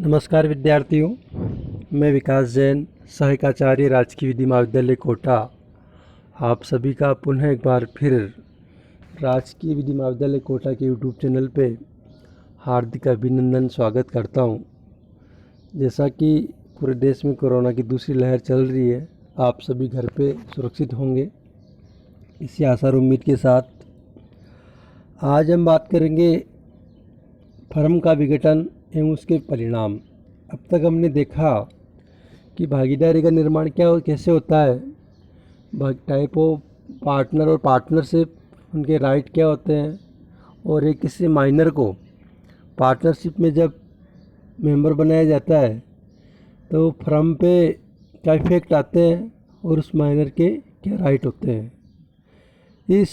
नमस्कार विद्यार्थियों, मैं विकास जैन, सहायक आचार्य राजकीय विधि महाविद्यालय कोटा। आप सभी का पुनः एक बार फिर राजकीय विधि महाविद्यालय कोटा के यूट्यूब चैनल पे हार्दिक अभिनंदन स्वागत करता हूं। जैसा कि पूरे देश में कोरोना की दूसरी लहर चल रही है, आप सभी घर पे सुरक्षित होंगे, इसी आशा और उम्मीद के साथ आज हम बात करेंगे फर्म का विघटन एवं उसके परिणाम। अब तक हमने देखा कि भागीदारी का निर्माण कैसे होता है, टाइप ऑफ पार्टनर और पार्टनरशिप, उनके राइट क्या होते हैं, और एक किसी माइनर को पार्टनरशिप में जब मेंबर बनाया जाता है तो फर्म पे क्या इफेक्ट आते हैं और उस माइनर के क्या राइट होते हैं। इस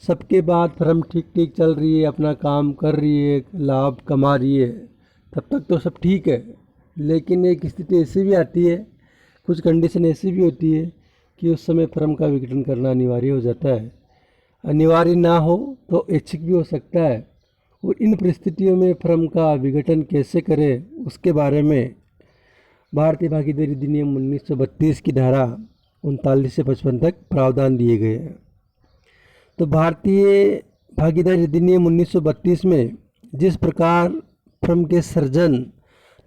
सब के बाद फर्म ठीक चल रही है, अपना काम कर रही है, लाभ कमा रही है, तब तक तो सब ठीक है। लेकिन एक स्थिति ऐसी भी आती है, कुछ कंडीशन ऐसी भी होती है कि उस समय फर्म का विघटन करना अनिवार्य हो जाता है। अनिवार्य ना हो तो ऐच्छिक भी हो सकता है, और इन परिस्थितियों में फर्म का विघटन कैसे करें उसके बारे में भारतीय भागीदारी अधिनियम 1932 की धारा 39 से 55 तक प्रावधान दिए गए हैं। तो भारतीय भागीदारी अधिनियम 1932 में जिस प्रकार फर्म के सृजन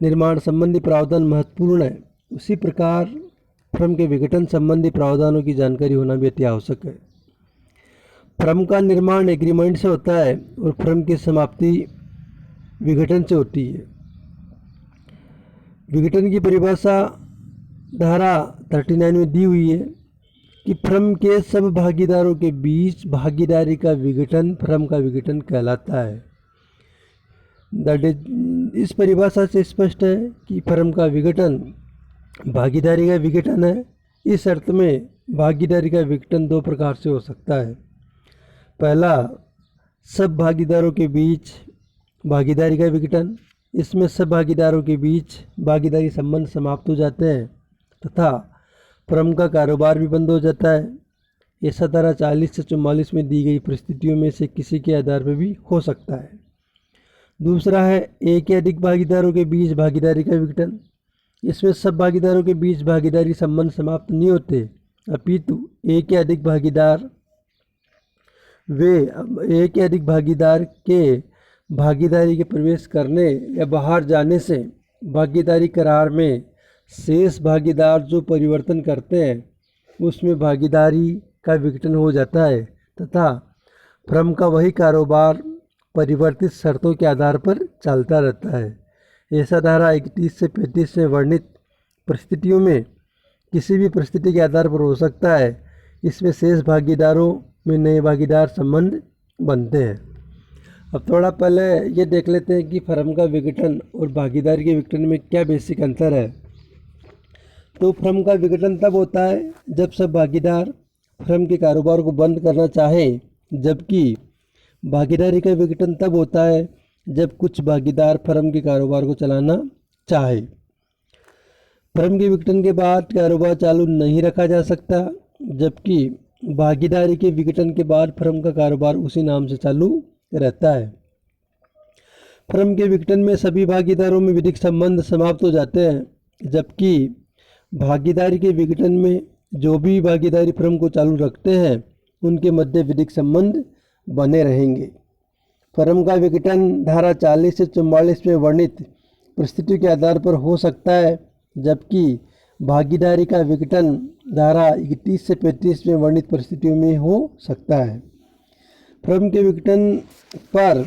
निर्माण संबंधी प्रावधान महत्वपूर्ण है, उसी प्रकार फर्म के विघटन संबंधी प्रावधानों की जानकारी होना भी अति आवश्यक है। फर्म का निर्माण एग्रीमेंट से होता है और फर्म की समाप्ति विघटन से होती है। विघटन की परिभाषा धारा 39 में दी हुई है कि फर्म के सब भागीदारों के बीच भागीदारी का विघटन फर्म का विघटन कहलाता है। इस परिभाषा से स्पष्ट है कि फर्म का विघटन भागीदारी का विघटन है। इस अर्थ में भागीदारी का विघटन दो प्रकार से हो सकता है। पहला, सब भागीदारों के बीच भागीदारी का विघटन। इसमें सब भागीदारों के बीच भागीदारी संबंध समाप्त हो जाते हैं तथा फर्म का कारोबार भी बंद हो जाता है। ऐसा धारा 40 से 44 में दी गई परिस्थितियों में से किसी के आधार पर भी हो सकता है। दूसरा है एक या अधिक भागीदारों के बीच भागीदारी का विघटन। इसमें सब भागीदारों के बीच भागीदारी संबंध समाप्त नहीं होते, अपितु एक या अधिक भागीदार के भागीदारी के प्रवेश करने या बाहर जाने से भागीदारी करार में शेष भागीदार जो परिवर्तन करते हैं उसमें भागीदारी का विघटन हो जाता है तथा फर्म का वही कारोबार परिवर्तित शर्तों के आधार पर चलता रहता है। ऐसा धारा 31 से 35 में वर्णित परिस्थितियों में किसी भी परिस्थिति के आधार पर हो सकता है। इसमें शेष भागीदारों में नए भागीदार संबंध बनते हैं। अब थोड़ा पहले ये देख लेते हैं कि फर्म का विघटन और भागीदारी के विघटन में क्या बेसिक अंतर है। तो फर्म का विघटन तब होता है जब सब भागीदार फर्म के कारोबार को बंद करना चाहे, जबकि भागीदारी का विघटन तब होता है जब कुछ भागीदार फर्म के कारोबार को चलाना चाहे। फर्म के विघटन के बाद कारोबार चालू नहीं रखा जा सकता, जबकि भागीदारी के विघटन के बाद फर्म का कारोबार उसी नाम से चालू रहता है। फर्म के विघटन में सभी भागीदारों में विधिक संबंध समाप्त हो जाते हैं, जबकि भागीदारी के विघटन में जो भी भागीदारी फर्म को चालू रखते हैं उनके मध्य विधिक संबंध बने रहेंगे। फर्म का विघटन धारा 40 से 44 में वर्णित परिस्थितियों के आधार पर हो सकता है, जबकि भागीदारी का विघटन धारा 31 से 35 में वर्णित परिस्थितियों में हो सकता है। फर्म के विघटन पर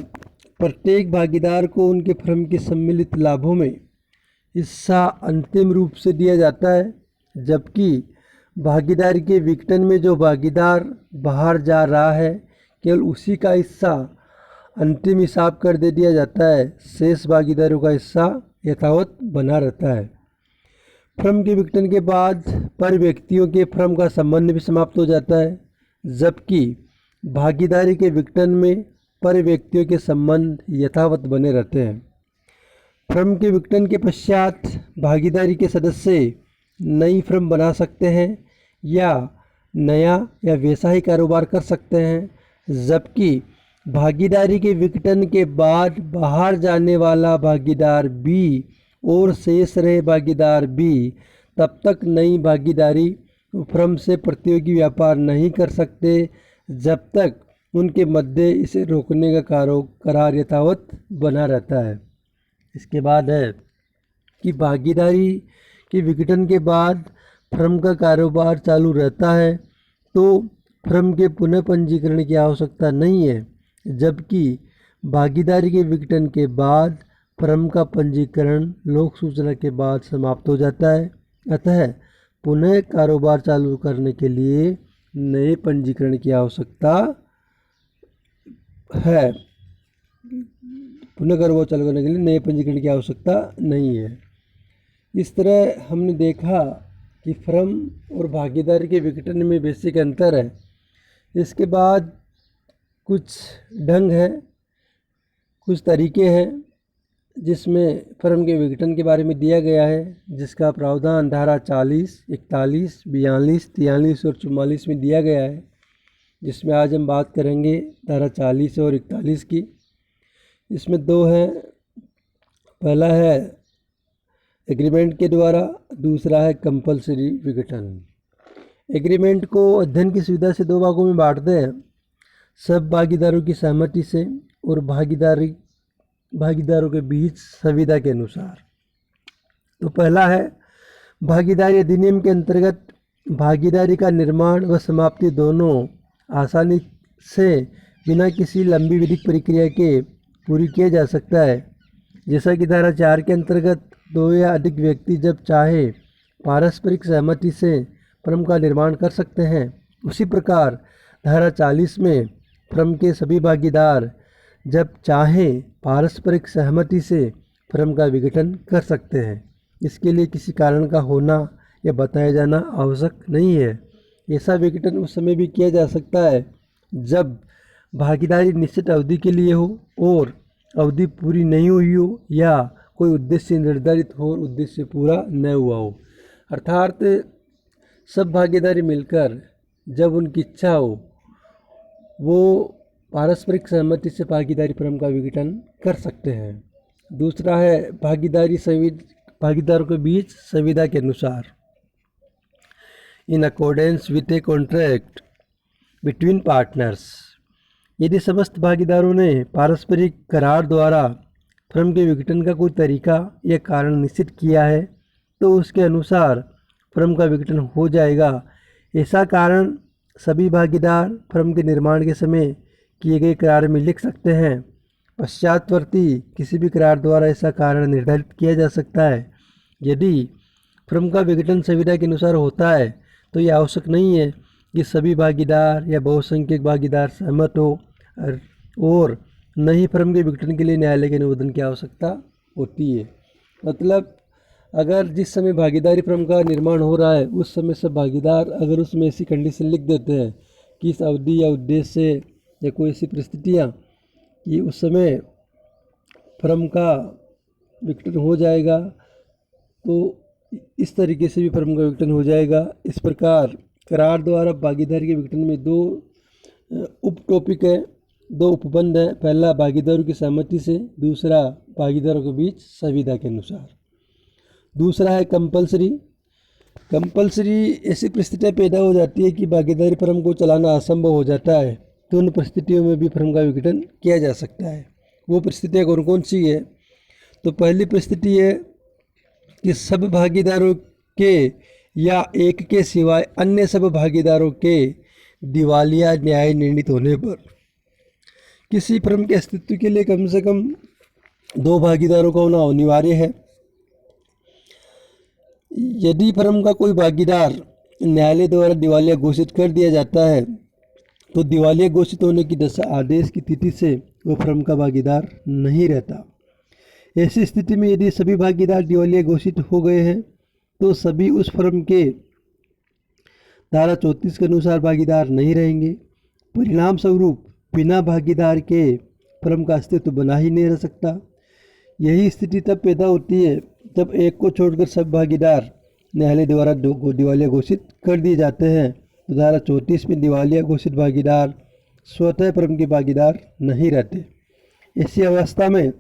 प्रत्येक भागीदार को उनके फर्म के सम्मिलित लाभों में हिस्सा अंतिम रूप से दिया जाता है, जबकि भागीदारी के विघटन में जो भागीदार बाहर जा रहा है केवल उसी का हिस्सा अंतिम हिसाब कर दे दिया जाता है। शेष भागीदारों का हिस्सा यथावत बना रहता है। फर्म के विघटन के बाद पर व्यक्तियों के फर्म का संबंध भी समाप्त हो जाता है, जबकि भागीदारी के विघटन में पर व्यक्तियों के संबंध यथावत बने रहते हैं। फर्म के विघटन के पश्चात भागीदारी के सदस्य नई फर्म बना सकते हैं या नया या वैसा ही कारोबार कर सकते हैं, जबकि भागीदारी के विघटन के बाद बाहर जाने वाला भागीदार भी और शेष रहे भागीदार भी तब तक नई भागीदारी फर्म से प्रतियोगी व्यापार नहीं कर सकते जब तक उनके मध्य इसे रोकने का करार यथावत बना रहता है। इसके बाद है कि भागीदारी के विघटन के बाद फर्म का कारोबार चालू रहता है तो फर्म के पुनः पंजीकरण की आवश्यकता नहीं है, जबकि भागीदारी के विघटन के बाद फर्म का पंजीकरण लोक सूचना के बाद समाप्त हो जाता है। अतः पुनः कारोबार चालू करने के लिए नए पंजीकरण की आवश्यकता है। पुनः कारोबार चालू करने के लिए नए पंजीकरण की आवश्यकता नहीं है। इस तरह हमने देखा कि फर्म और भागीदारी के विघटन में बेसिक अंतर है। इसके बाद कुछ ढंग है, कुछ तरीके हैं जिसमें फर्म के विघटन के बारे में दिया गया है, जिसका प्रावधान धारा 40, 41, 42, 43 और 44 में दिया गया है, जिसमें आज हम बात करेंगे धारा 40 और 41 की। इसमें दो हैं, पहला है एग्रीमेंट के द्वारा, दूसरा है कंपलसरी विघटन। एग्रीमेंट को अध्ययन की सुविधा से दो भागों में बांटते हैं, सब भागीदारों की सहमति से और भागीदारों के बीच संविदा के अनुसार। तो पहला है भागीदारी अधिनियम के अंतर्गत भागीदारी का निर्माण व समाप्ति दोनों आसानी से बिना किसी लंबी विधिक प्रक्रिया के पूरी किया जा सकता है। जैसा कि धारा 4 के अंतर्गत दो या अधिक व्यक्ति जब चाहे पारस्परिक सहमति से फर्म का निर्माण कर सकते हैं, उसी प्रकार धारा 40 में फर्म के सभी भागीदार जब चाहें पारस्परिक सहमति से फर्म का विघटन कर सकते हैं। इसके लिए किसी कारण का होना या बताया जाना आवश्यक नहीं है। ऐसा विघटन उस समय भी किया जा सकता है जब भागीदारी निश्चित अवधि के लिए हो और अवधि पूरी नहीं हुई हो या कोई उद्देश्य निर्धारित हो और उद्देश्य पूरा न हुआ हो। अर्थात सब भागीदारी मिलकर जब उनकी इच्छा हो वो पारस्परिक सहमति से भागीदारी फर्म का विघटन कर सकते हैं। दूसरा है भागीदारों के बीच संविदा के अनुसार, in accordance with a contract between partners. यदि समस्त भागीदारों ने पारस्परिक करार द्वारा फर्म के विघटन का कोई तरीका या कारण निश्चित किया है तो उसके अनुसार फर्म का विघटन हो जाएगा। ऐसा कारण सभी भागीदार फर्म के निर्माण के समय किए गए करार में लिख सकते हैं। पश्चातवर्ती किसी भी करार द्वारा ऐसा कारण निर्धारित किया जा सकता है। यदि फर्म का विघटन संविदा के अनुसार होता है तो यह आवश्यक नहीं है कि सभी भागीदार या बहुसंख्यक भागीदार सहमत हो और न ही फर्म के विघटन के लिए न्यायालय के अनुमोदन की आवश्यकता होती है। मतलब अगर जिस समय भागीदारी फर्म का निर्माण हो रहा है उस समय सब भागीदार अगर उसमें ऐसी कंडीशन लिख देते हैं कि इस अवधि या उद्देश्य से या कोई ऐसी परिस्थितियाँ कि उस समय फर्म का विघटन हो जाएगा, तो इस तरीके से भी फर्म का विघटन हो जाएगा। इस प्रकार करार द्वारा भागीदारी के विघटन में दो उप टॉपिक है, दो उपबंध है। पहला भागीदारों की सहमति से, दूसरा भागीदारों के बीच संविदा के अनुसार। दूसरा है कंपलसरी। कंपलसरी ऐसी परिस्थितियाँ पैदा हो जाती है कि भागीदारी फर्म को चलाना असंभव हो जाता है, तो उन परिस्थितियों में भी फर्म का विघटन किया जा सकता है। वो परिस्थितियाँ कौन कौन सी है? तो पहली परिस्थिति है कि सब भागीदारों के या एक के सिवाय अन्य सब भागीदारों के दिवालिया न्याय निर्णीत होने पर किसी फर्म के अस्तित्व के लिए कम से कम दो भागीदारों का होना अनिवार्य है। यदि फर्म का कोई भागीदार न्यायालय द्वारा दिवालिया घोषित कर दिया जाता है तो दिवालिया घोषित होने की दशा आदेश की तिथि से वो फर्म का भागीदार नहीं रहता। ऐसी स्थिति में यदि सभी भागीदार दिवालिया घोषित हो गए हैं तो सभी उस फर्म के धारा 34 के अनुसार भागीदार नहीं रहेंगे। परिणाम स्वरूप बिना भागीदार के फर्म का अस्तित्व बना ही नहीं रह सकता। यही स्थिति तब पैदा होती है जब एक को छोड़कर सब भागीदार न्यायालय द्वारा दिवालिया घोषित कर दिए जाते हैं। तो धारा 34 में दिवालिया घोषित भागीदार स्वतः फर्म के भागीदार नहीं रहते। ऐसी अवस्था में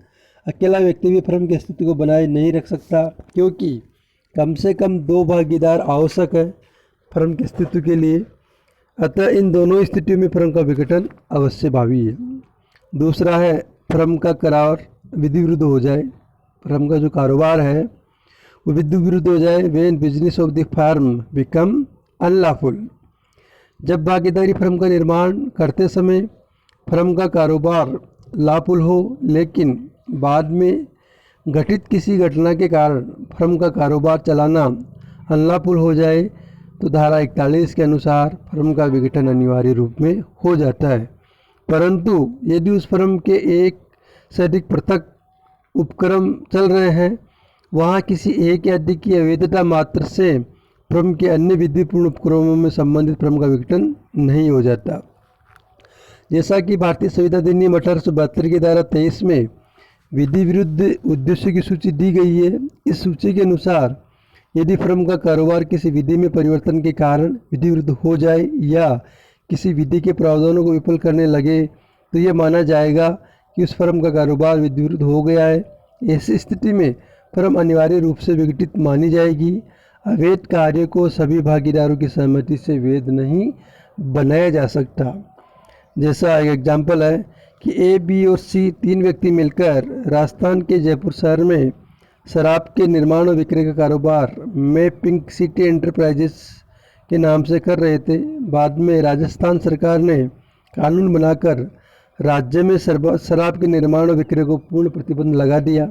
अकेला व्यक्ति भी फर्म की स्थिति को बनाए नहीं रख सकता, क्योंकि कम से कम 2 भागीदार आवश्यक है फर्म की स्थिति के लिए। अतः इन दोनों स्थितियों में फर्म का विघटन अवश्य भावी है। दूसरा है फर्म का करार विधि विरुद्ध हो जाए। फर्म का जो कारोबार है वो विधि विरुद्ध हो जाए। When business of the firm become unlawful. जब भागीदारी फर्म का निर्माण करते समय फर्म का कारोबार लॉफुल हो, लेकिन बाद में घटित किसी घटना के कारण फर्म का कारोबार चलाना अनलॉफुल हो जाए तो धारा 41 के अनुसार फर्म का विघटन अनिवार्य रूप में हो जाता है। परंतु यदि उस फर्म के एक से अधिक पृथक उपक्रम चल रहे हैं, वहाँ किसी एक या अधिक की अवैधता मात्र से फर्म के अन्य विधिपूर्ण उपक्रमों में संबंधित फर्म का विघटन नहीं हो जाता। जैसा कि भारतीय संविधान अधिनियम 1872 की धारा 23 में विधि विरुद्ध उद्देश्य की सूची दी गई है। इस सूची के अनुसार यदि फर्म का कारोबार किसी विधि में परिवर्तन के कारण विधि विरुद्ध हो जाए या किसी विधि के प्रावधानों को विफल करने लगे तो यह माना जाएगा कि उस फर्म का कारोबार विधि विरुद्ध हो गया है। ऐसी स्थिति में फर्म अनिवार्य रूप से विघटित मानी जाएगी। अवैध कार्य को सभी भागीदारों की सहमति से वैध नहीं बनाया जा सकता। जैसा एक एग्जाम्पल है कि ए, बी और सी 3 व्यक्ति मिलकर राजस्थान के जयपुर शहर में शराब के निर्माण और विक्रय का कारोबार में पिंक सिटी एंटरप्राइजेस के नाम से कर रहे थे। बाद में राजस्थान सरकार ने कानून बनाकर राज्य में शराब के निर्माण और विक्रय को पूर्ण प्रतिबंध लगा दिया।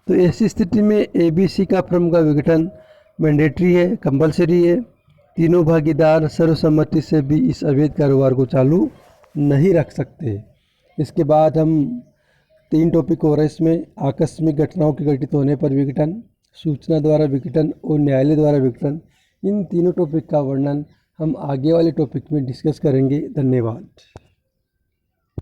तो ऐसी स्थिति में ABC का फर्म का विघटन मैंडेटरी है, कंपलसरी है। तीनों भागीदार सर्वसम्मति से भी इस अवैध कारोबार को चालू नहीं रख सकते। इसके बाद हम 3 टॉपिक और इसमें आकस्मिक घटनाओं के घटित होने पर विघटन, सूचना द्वारा विघटन और न्यायालय द्वारा विघटन, इन तीनों टॉपिक का वर्णन हम आगे वाले टॉपिक में डिस्कस करेंगे। धन्यवाद।